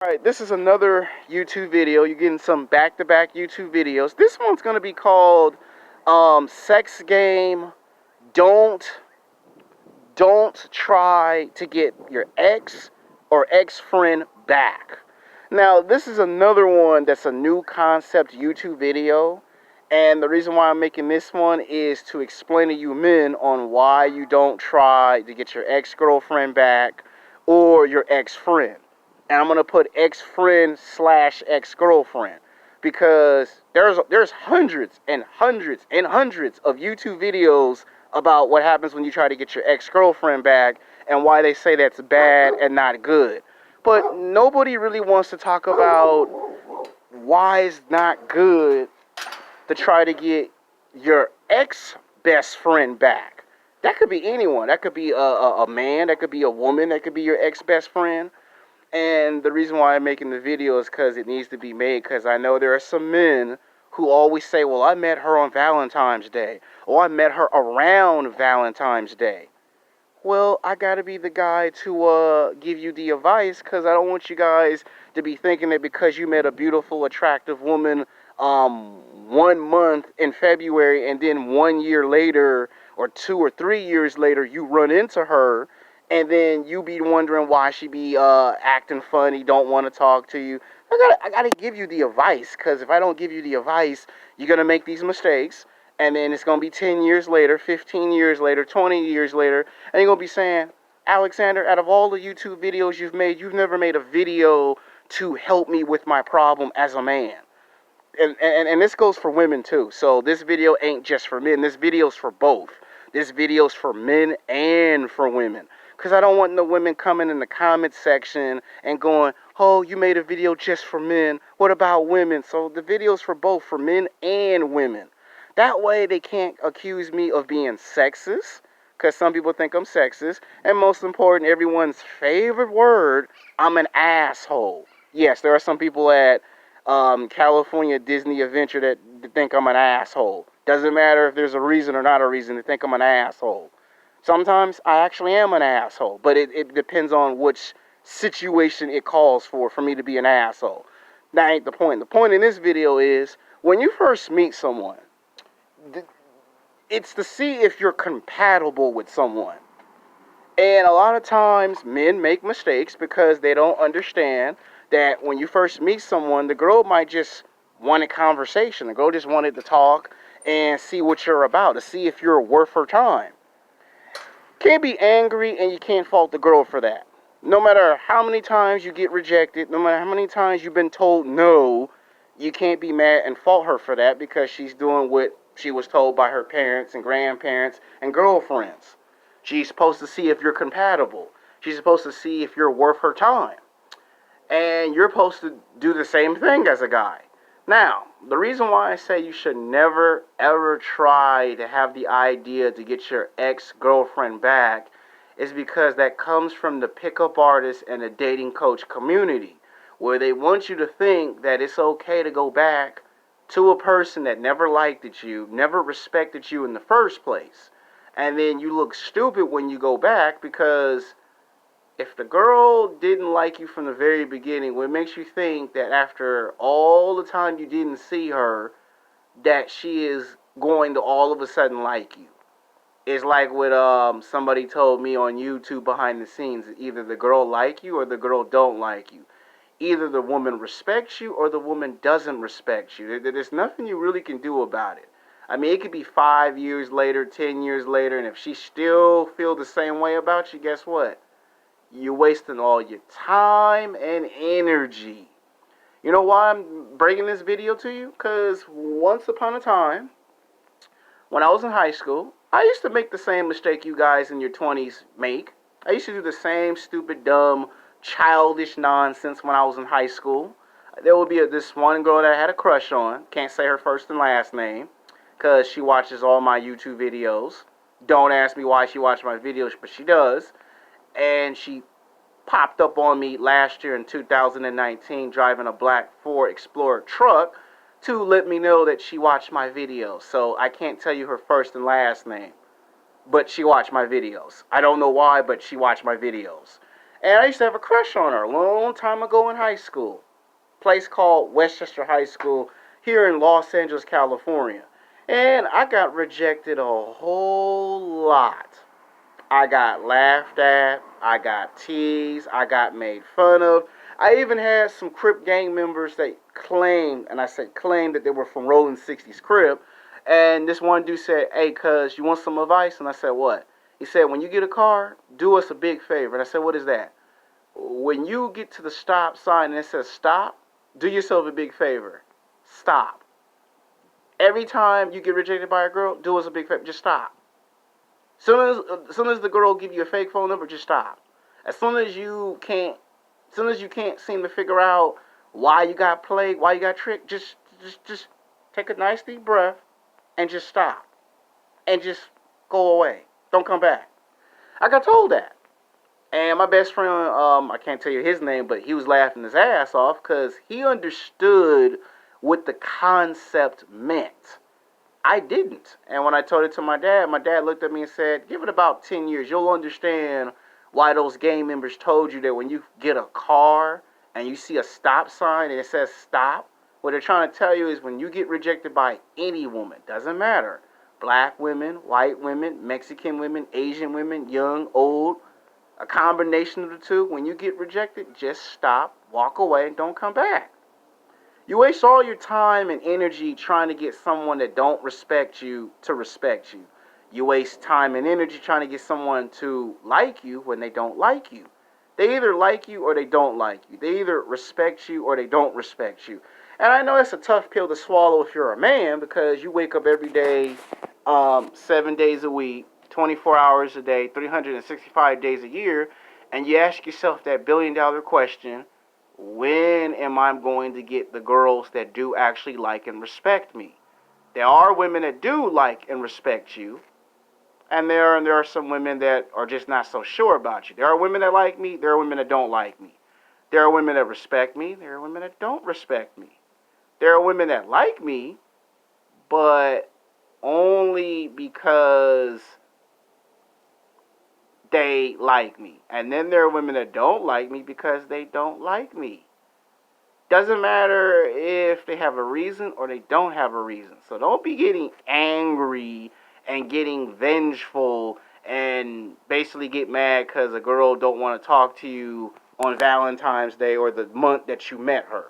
Alright, this is another YouTube video. You're getting some back-to-back YouTube videos. This one's going to be called Sex Game. Don't try to get your ex or ex-friend back. Now, this is another one that's a new concept YouTube video. And the reason why I'm making this one is to explain to you men on why you don't try to get your ex-girlfriend back or your ex-friend. And I'm going to put ex-friend / ex-girlfriend because there's hundreds and hundreds and hundreds of YouTube videos about what happens when you try to get your ex-girlfriend back and why they say that's bad and not good. But nobody really wants to talk about why it's not good to try to get your ex-best friend back. That could be anyone. That could be a man. That could be a woman. That could be your ex-best friend. And the reason why I'm making the video is because it needs to be made, because I know there are some men who always say, well, I met her on Valentine's Day, or I met her around Valentine's Day. Well, I gotta be the guy to give you the advice, because I don't want you guys to be thinking that because you met a beautiful, attractive woman 1 month in February, and then 1 year later, or 2 or 3 years later, you run into her, and then you be wondering why she be acting funny, don't want to talk to you. I gotta give you the advice, because if I don't give you the advice, you're gonna make these mistakes, and then it's gonna be 10 years later, 15 years later, 20 years later, and you're gonna be saying, Alexander, out of all the YouTube videos you've made, you've never made a video to help me with my problem as a man. And this goes for women too. So this video ain't just for men. This video's for both. This video's for men and for women. Because I don't want no women coming in the comment section and going, oh, you made a video just for men. What about women? So the video's for both, for men and women. That way they can't accuse me of being sexist, because some people think I'm sexist. And most important, everyone's favorite word, I'm an asshole. Yes, there are some people at California Disney Adventure that think I'm an asshole. Doesn't matter if there's a reason or not a reason to think I'm an asshole. Sometimes I actually am an asshole, but it depends on which situation it calls for me to be an asshole. That ain't the point. The point in this video is when you first meet someone, it's to see if you're compatible with someone. And a lot of times men make mistakes because they don't understand that when you first meet someone, the girl might just want a conversation. The girl just wanted to talk and see what you're about, to see if you're worth her time. Can't be angry, and you can't fault the girl for that. No matter how many times you get rejected, no matter how many times you've been told no, you can't be mad and fault her for that because she's doing what she was told by her parents and grandparents and girlfriends. She's supposed to see if you're compatible. She's supposed to see if you're worth her time. And you're supposed to do the same thing as a guy. Now, the reason why I say you should never, ever try to have the idea to get your ex-girlfriend back is because that comes from the pickup artist and the dating coach community, where they want you to think that it's okay to go back to a person that never liked you, never respected you in the first place. And then you look stupid when you go back because if the girl didn't like you from the very beginning, what makes you think that after all the time you didn't see her, that she is going to all of a sudden like you? It's like what somebody told me on YouTube behind the scenes. Either the girl like you or the girl don't like you. Either the woman respects you or the woman doesn't respect you. There's nothing you really can do about it. I mean, it could be 5 years later, 10 years later, and if she still feels the same way about you, guess what? You're wasting all your time and energy. You know why I'm bringing this video to you? Because once upon a time, when I was in high school, I used to make the same mistake you guys in your 20s make. I used to do the same stupid, dumb, childish nonsense when I was in high school. There would be this one girl that I had a crush on. Can't say her first and last name because she watches all my YouTube videos. Don't ask me why she watches my videos, but she does. And she popped up on me last year in 2019 driving a black Ford Explorer truck to let me know that she watched my videos. So I can't tell you her first and last name, but she watched my videos. I don't know why, but she watched my videos. And I used to have a crush on her a long time ago in high school. Place called Westchester High School here in Los Angeles, California. And I got rejected a whole lot. I got laughed at, I got teased, I got made fun of. I even had some Crip gang members that claimed, and I said claimed, that they were from Rolling 60s Crip. And this one dude said, "Hey, cuz, you want some advice?" And I said, "What?" He said, "When you get a car, do us a big favor." And I said, "What is that?" "When you get to the stop sign and it says stop, do yourself a big favor. Stop. Every time you get rejected by a girl, do us a big favor. Just stop. As soon as the girl give you a fake phone number, just stop. As soon as you can't, as soon as you can't seem to figure out why you got played, why you got tricked, just take a nice deep breath and just stop and just go away. Don't come back." I got told that, and my best friend, I can't tell you his name, but he was laughing his ass off because he understood what the concept meant. I didn't. And when I told it to my dad looked at me and said, "Give it about 10 years. You'll understand why those gang members told you that when you get a car and you see a stop sign and it says stop, what they're trying to tell you is when you get rejected by any woman, doesn't matter, black women, white women, Mexican women, Asian women, young, old, a combination of the two, when you get rejected, just stop, walk away, and don't come back. You waste all your time and energy trying to get someone that don't respect you to respect you. You waste time and energy trying to get someone to like you when they don't like you. They either like you or they don't like you. They either respect you or they don't respect you. And I know that's a tough pill to swallow if you're a man because you wake up every day, 7 days a week, 24 hours a day, 365 days a year, and you ask yourself that $1 billion question: when am I going to get the girls that do actually like and respect me? There are women that do like and respect you, and there are some women that are just not so sure about you. There are women that like me, there are women that don't like me. There are women that respect me, there are women that don't respect me. There are women that like me, but only because they like me. And then there are women that don't like me because they don't like me. Doesn't matter if they have a reason or they don't have a reason. So don't be getting angry and getting vengeful and basically get mad because a girl don't want to talk to you on Valentine's Day or the month that you met her.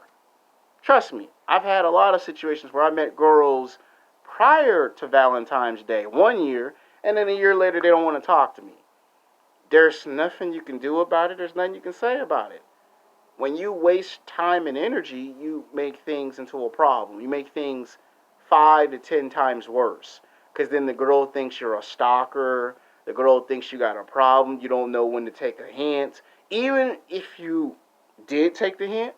Trust me, I've had a lot of situations where I met girls prior to Valentine's Day 1 year, and then a year later they don't want to talk to me. There's nothing you can do about it. There's nothing you can say about it. When you waste time and energy, you make things into a problem. You make things 5 to 10 times worse. Because then the girl thinks you're a stalker. The girl thinks you got a problem. You don't know when to take a hint. Even if you did take the hint,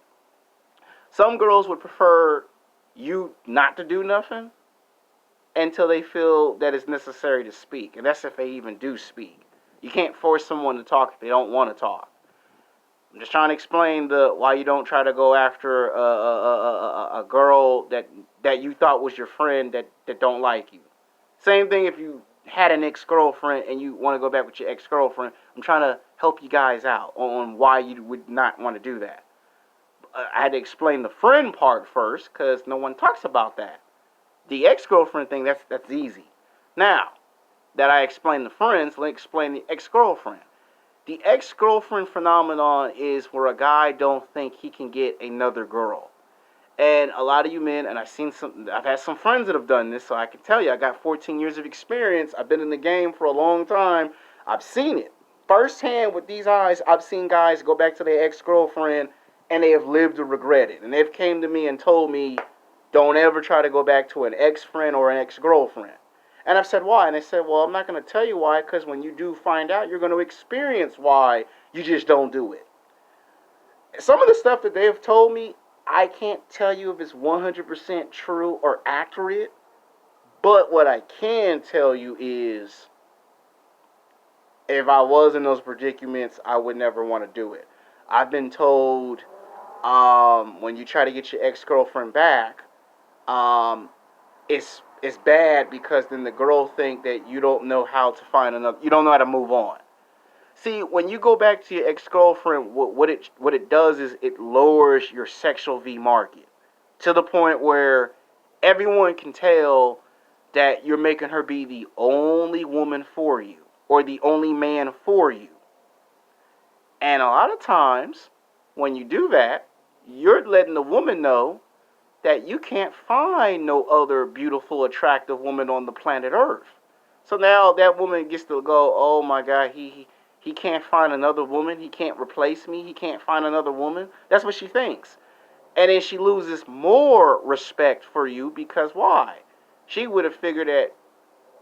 some girls would prefer you not to do nothing until they feel that it's necessary to speak. And that's if they even do speak. You can't force someone to talk if they don't want to talk. I'm just trying to explain the why you don't try to go after a girl that you thought was your friend that don't like you. Same thing if you had an ex-girlfriend and you want to go back with your ex-girlfriend. I'm trying to help you guys out on why you would not want to do that. I had to explain the friend part first because no one talks about that. The ex-girlfriend thing, that's easy. Now that I explained the friends, let's explain the ex-girlfriend. The ex-girlfriend phenomenon is where a guy don't think he can get another girl. And a lot of you men, and I've had some friends that have done this, so I can tell you, I got 14 years of experience. I've been in the game for a long time. I've seen it firsthand with these eyes. I've seen guys go back to their ex-girlfriend and they have lived to regret it. And they've came to me and told me, don't ever try to go back to an ex-friend or an ex-girlfriend. And I've said, why? And they said, well, I'm not going to tell you why, because when you do find out, you're going to experience why you just don't do it. Some of the stuff that they've told me, I can't tell you if it's 100% true or accurate, but what I can tell you is if I was in those predicaments, I would never want to do it. I've been told when you try to get your ex-girlfriend back, it's bad because then the girl think that you don't know how to find another, you don't know how to move on. See, when you go back to your ex-girlfriend, what it does is it lowers your sexual V market to the point where everyone can tell that you're making her be the only woman for you or the only man for you. And a lot of times, when you do that, you're letting the woman know that you can't find no other beautiful, attractive woman on the planet Earth. So now that woman gets to go, oh my God, he can't find another woman. He can't replace me. He can't find another woman. That's what she thinks. And then she loses more respect for you because why? She would have figured that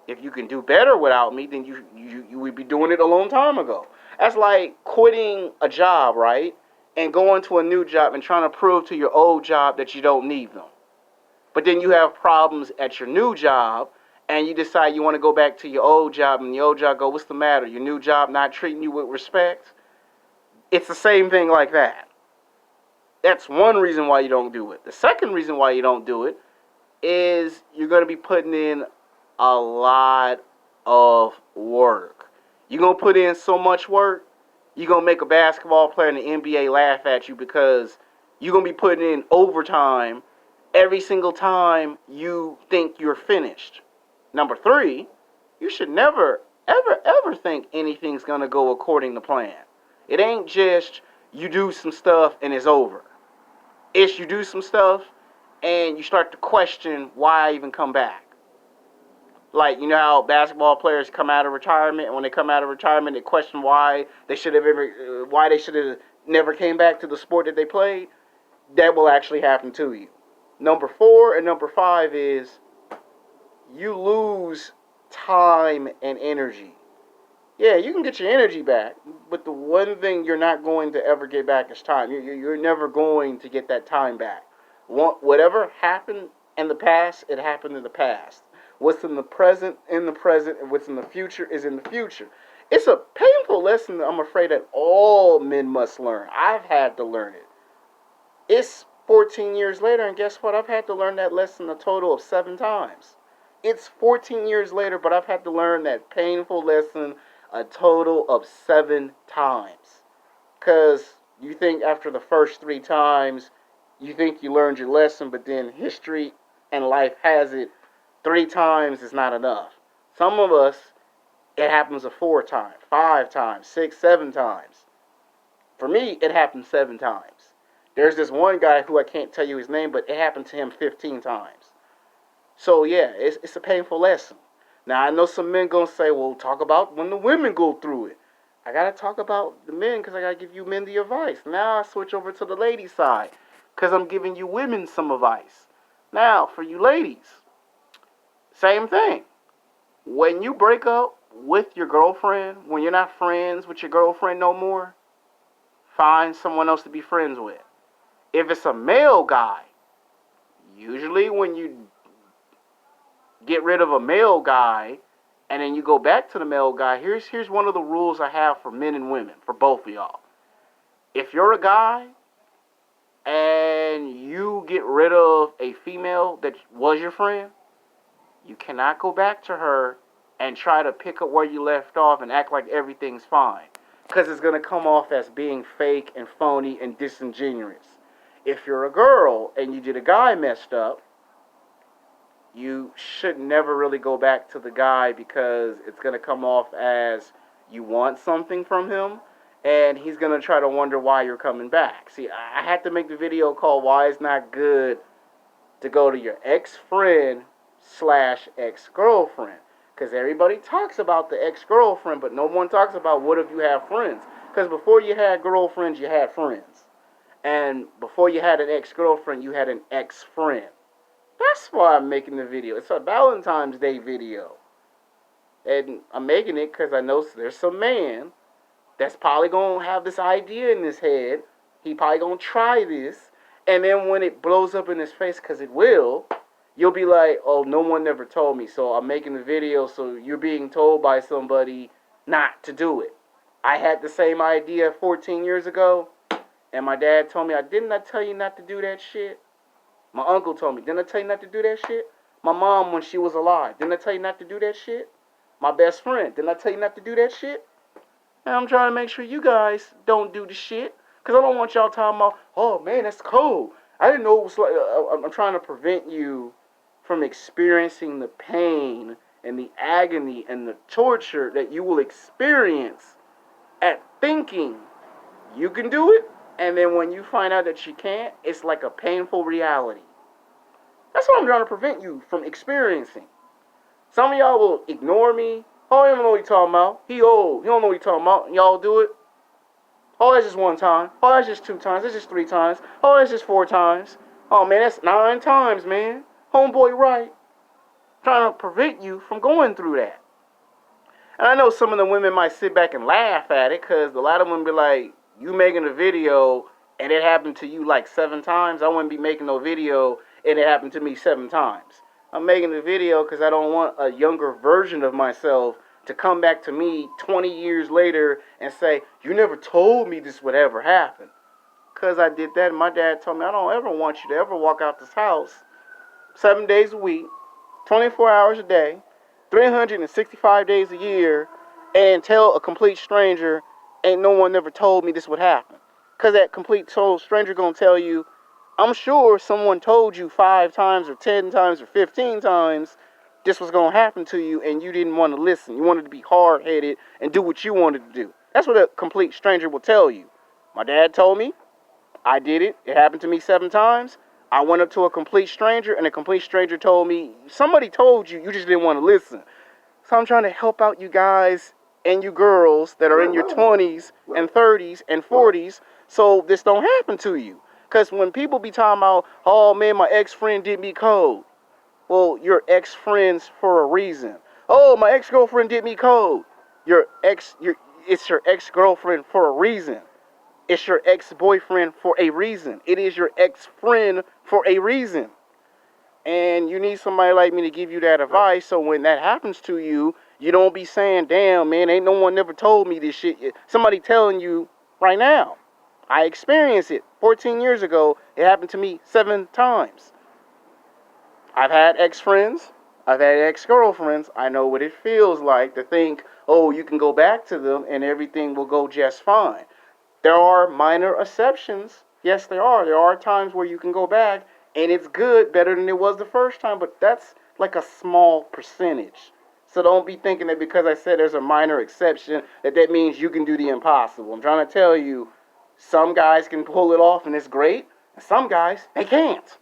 if you can do better without me, then you would be doing it a long time ago. That's like quitting a job, right? And going to a new job and trying to prove to your old job that you don't need them. But then you have problems at your new job and you decide you want to go back to your old job and the old job go, what's the matter? Your new job not treating you with respect? It's the same thing like that. That's one reason why you don't do it. The second reason why you don't do it is you're going to be putting in a lot of work. You're going to put in so much work, you're going to make a basketball player in the NBA laugh at you because you're going to be putting in overtime every single time you think you're finished. Number three, you should never, ever think anything's going to go according to plan. It ain't just you do some stuff and it's over. It's you do some stuff and you start to question why I even come back. Like, you know how basketball players come out of retirement, and when they come out of retirement, they question why they should have never came back to the sport that they played. That will actually happen to you. Number 4 and number 5 is you lose time and energy. Yeah, you can get your energy back, but the one thing you're not going to ever get back is time. You're never going to get that time back. Whatever happened in the past, it happened in the past. What's in the present, and what's in the future is in the future. It's a painful lesson that I'm afraid that all men must learn. I've had to learn it. It's 14 years later, and guess what? I've had to learn that lesson a total of 7 times. It's 14 years later, but I've had to learn that painful lesson a total of 7 times. Because you think after the first 3 times, you think you learned your lesson, but then history and life has it 3 times is not enough. Some of us, it happens 4 times, 5 times, 6, 7 times. For me, it happened 7 times. There's this one guy who I can't tell you his name, but it happened to him 15 times. So yeah, it's a painful lesson. Now I know some men gonna say, well, talk about when the women go through it. I gotta talk about the men because I gotta give you men the advice. Now I switch over to the lady side because I'm giving you women some advice. Now for you ladies, same thing. When you break up with your girlfriend, when you're not friends with your girlfriend no more, find someone else to be friends with. If it's a male guy, usually when you get rid of a male guy and then you go back to the male guy, here's one of the rules I have for men and women, for both of y'all. If you're a guy and you get rid of a female that was your friend, you cannot go back to her and try to pick up where you left off and act like everything's fine. Because it's going to come off as being fake and phony and disingenuous. If you're a girl and you did a guy messed up, you should never really go back to the guy because it's going to come off as you want something from him and he's going to try to wonder why you're coming back. See, I had to make the video called Why It's Not Good to go to your ex-friend / ex-girlfriend. Because everybody talks about the ex-girlfriend, but no one talks about what if you have friends. Because before you had girlfriends, you had friends. And before you had an ex-girlfriend, you had an ex-friend. That's why I'm making the video. It's a Valentine's Day video. And I'm making it because I know there's some man that's probably going to have this idea in his head. He probably going to try this. And then when it blows up in his face, because it will, you'll be like, oh, no one never told me. So I'm making the video so you're being told by somebody not to do it. I had the same idea 14 years ago. And my dad told me, didn't I tell you not to do that shit? My uncle told me, didn't I tell you not to do that shit? My mom, when she was alive, didn't I tell you not to do that shit? My best friend, didn't I tell you not to do that shit? And I'm trying to make sure you guys don't do the shit. Because I don't want y'all talking about, oh man, that's cold. I didn't know it was like, I'm trying to prevent you from experiencing the pain and the agony and the torture that you will experience at thinking you can do it. And then when you find out that you can't, it's like a painful reality. That's what I'm trying to prevent you from experiencing. Some of y'all will ignore me. Oh, he don't know what he's talking about. He old. He don't know what he's talking about. And y'all do it. Oh, that's just one time. Oh, that's just 2 times. That's just 3 times. Oh, that's just 4 times. Oh, man, that's 9 times, man. Homeboy right. Trying to prevent you from going through that. And I know some of the women might sit back and laugh at it because a lot of them be like, you making a video and it happened to you like 7 times. I wouldn't be making no video and it happened to me 7 times. I'm making the video because I don't want a younger version of myself to come back to me 20 years later and say, you never told me this would ever happen. Because I did that and my dad told me, I don't ever want you to ever walk out this house 7 days a week, 24 hours a day, 365 days a year, and tell a complete stranger, ain't no one ever told me this would happen. Because that complete total stranger going to tell you, I'm sure someone told you 5 times or 10 times or 15 times this was going to happen to you and you didn't want to listen. You wanted to be hard-headed and do what you wanted to do. That's what a complete stranger will tell you. My dad told me. I did it. It happened to me 7 times. I went up to a complete stranger and a complete stranger told me, somebody told you, you just didn't want to listen. So I'm trying to help out you guys and you girls that are in your 20s and 30s and 40s so this don't happen to you. Because when people be talking about, oh man, my ex-friend did me cold. Well, you're ex-friends for a reason. Oh, my ex-girlfriend did me cold. It's your ex-girlfriend for a reason. It's your ex-boyfriend for a reason. It is your ex-friend for a reason. And you need somebody like me to give you that advice so when that happens to you, you don't be saying, damn, man, ain't no one never told me this shit. Somebody telling you right now. I experienced it 14 years ago. It happened to me 7 times. I've had ex-friends. I've had ex-girlfriends. I know what it feels like to think, oh, you can go back to them and everything will go just fine. There are minor exceptions. Yes, there are. There are times where you can go back and it's good, better than it was the first time, but that's like a small percentage. So don't be thinking that because I said there's a minor exception that means you can do the impossible. I'm trying to tell you, some guys can pull it off and it's great, and some guys, they can't.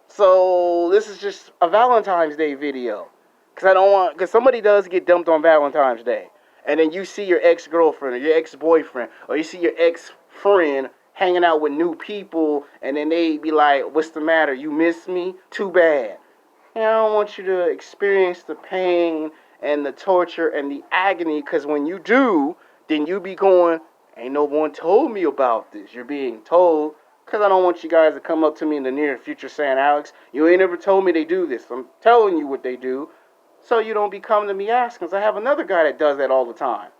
So this is just a Valentine's Day video. Because somebody does get dumped on Valentine's Day. And then you see your ex-girlfriend or your ex-boyfriend or you see your ex-friend hanging out with new people and then they be like, what's the matter? You miss me? Too bad. And I don't want you to experience the pain and the torture and the agony because when you do, then you be going, ain't no one told me about this. You're being told. Because I don't want you guys to come up to me in the near future saying, Alex, you ain't ever told me they do this. I'm telling you what they do. So you don't be coming to me asking. Because I have another guy that does that all the time.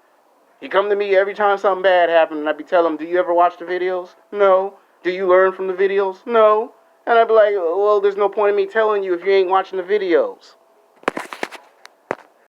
He come to me every time something bad happens, and I be telling him, do you ever watch the videos? No. Do you learn from the videos? No. And I be like, well, there's no point in me telling you if you ain't watching the videos.